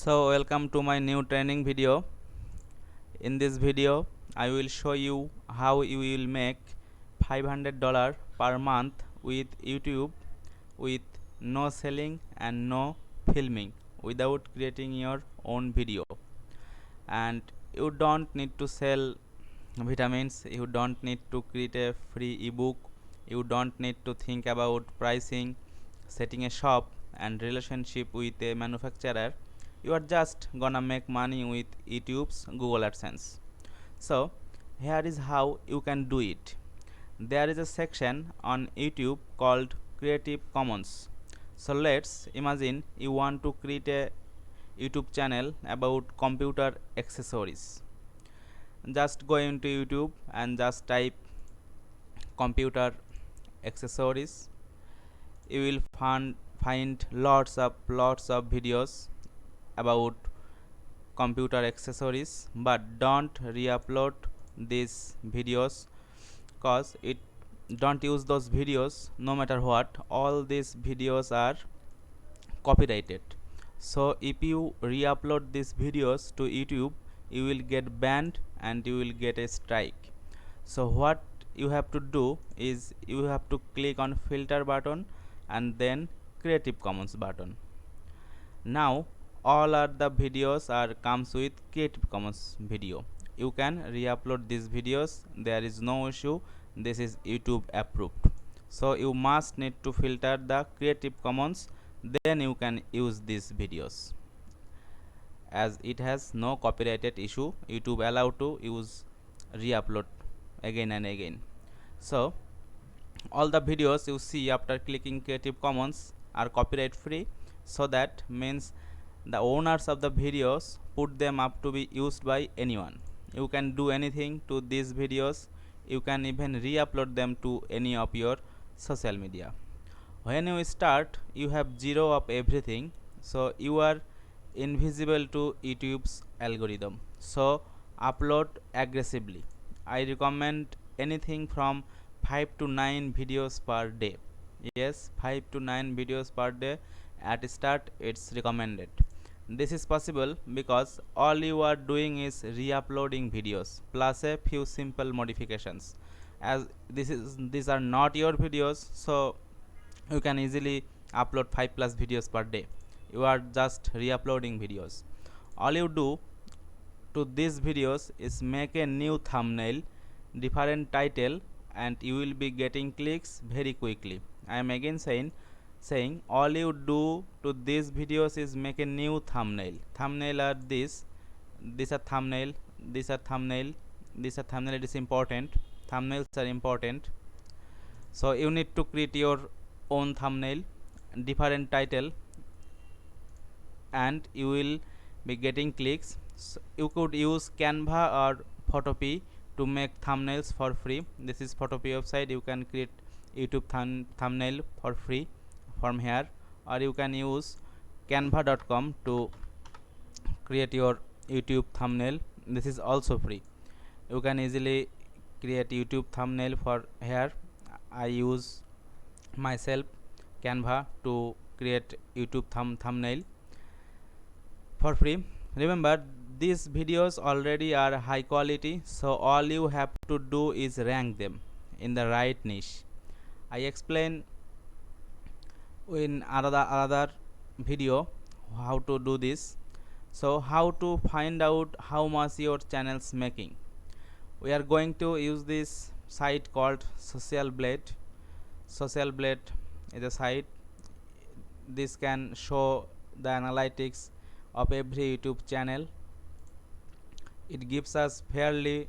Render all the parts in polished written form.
So welcome to my new training video. In this video I will show you how you will make $500 per month with YouTube with no selling and no filming without creating your own video. And you don't need to sell vitamins, you don't need to create a free ebook, you don't need to think about pricing, setting a shop and relationship with a manufacturer. You are just gonna make money with YouTube's Google AdSense. So here is how you can do it. There is a section on YouTube called Creative Commons. So let's imagine you want to create a YouTube channel about computer accessories. Just go into YouTube and just type computer accessories. You will find lots of videos about computer accessories, but don't re-upload these videos cause it don't use those videos no matter what. All these videos are copyrighted, so if you re-upload these videos to YouTube you will get banned and you will get a strike. So what you have to do is you have to click on filter button and then Creative Commons button. Now all other videos are comes with Creative Commons video. You can re-upload these videos, there is no issue, this is YouTube approved. So you must need to filter the Creative Commons, then you can use these videos. As it has no copyrighted issue, YouTube allow to use re-upload again and again. So all the videos you see after clicking Creative Commons are copyright free, so that means the owners of the videos put them up to be used by anyone. You can do anything to these videos, you can even re-upload them to any of your social media. When you start you have zero of everything, so you are invisible to YouTube's algorithm. So upload aggressively. I recommend anything from 5 to 9 videos per day. Yes, 5 to 9 videos per day at start it's recommended. This is possible because all you are doing is re-uploading videos plus a few simple modifications. As these are not your videos, so you can easily upload 5 plus videos per day. You are just re-uploading videos. All you do to these videos is make a new thumbnail, different title, and you will be getting clicks very quickly. I am again saying all you do to these videos is make a new thumbnail. Thumbnail are these are thumbnail, these are thumbnail, these are thumbnail. It is important, thumbnails are important. So you need to create your own thumbnail, different title, and you will be getting clicks. So you could use Canva or Photopea to make thumbnails for free. This is Photopea website. You can create YouTube thumbnail for free from here, or you can use canva.com to create your YouTube thumbnail. This is also free. You can easily create YouTube thumbnail for here. I use myself Canva to create YouTube thumbnail for free. Remember, these videos already are high quality, so all you have to do is rank them in the right niche. I explain in another video how to do this. So how to find out how much your channel's making? We are going to use this site called Social Blade. Social Blade is a site. This can show the analytics of every YouTube channel. It gives us fairly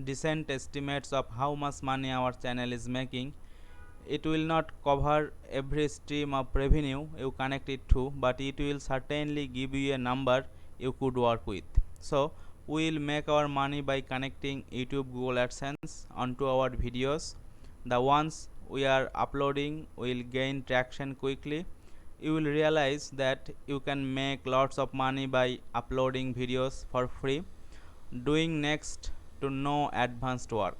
decent estimates of how much money our channel is making. It will not cover every stream of revenue you connect it to, but it will certainly give you a number you could work with. So we will make our money by connecting YouTube Google AdSense onto our videos. The ones we are uploading will gain traction quickly. You will realize that you can make lots of money by uploading videos for free, doing next to no advanced work.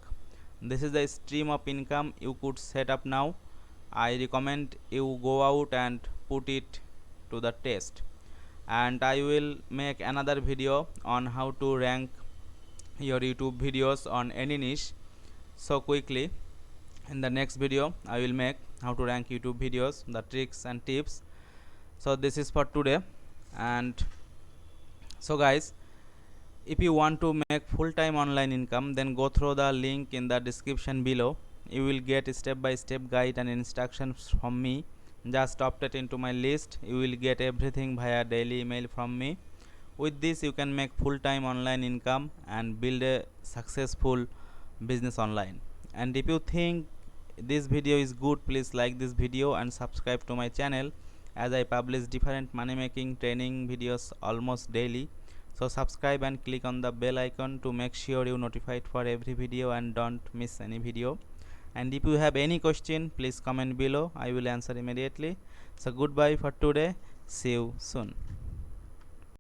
This is the stream of income you could set up now. I recommend you go out and put it to the test. and I will make another video on how to rank your YouTube videos on any niche so quickly. In the next video I will make how to rank YouTube videos, the tricks and tips. So this is for today. And so guys, if you want to make full-time online income, then go through the link in the description below. You will get step-by-step guide and instructions from me. Just opt it into my list. You will get everything via daily email from me. With this you can make full-time online income and build a successful business online. And if you think this video is good, please like this video and subscribe to my channel, as I publish different money making training videos almost daily. So subscribe and click on the bell icon to make sure you notified for every video and don't miss any video. And if you have any question, please comment below. I will answer immediately. So goodbye for today. See you soon.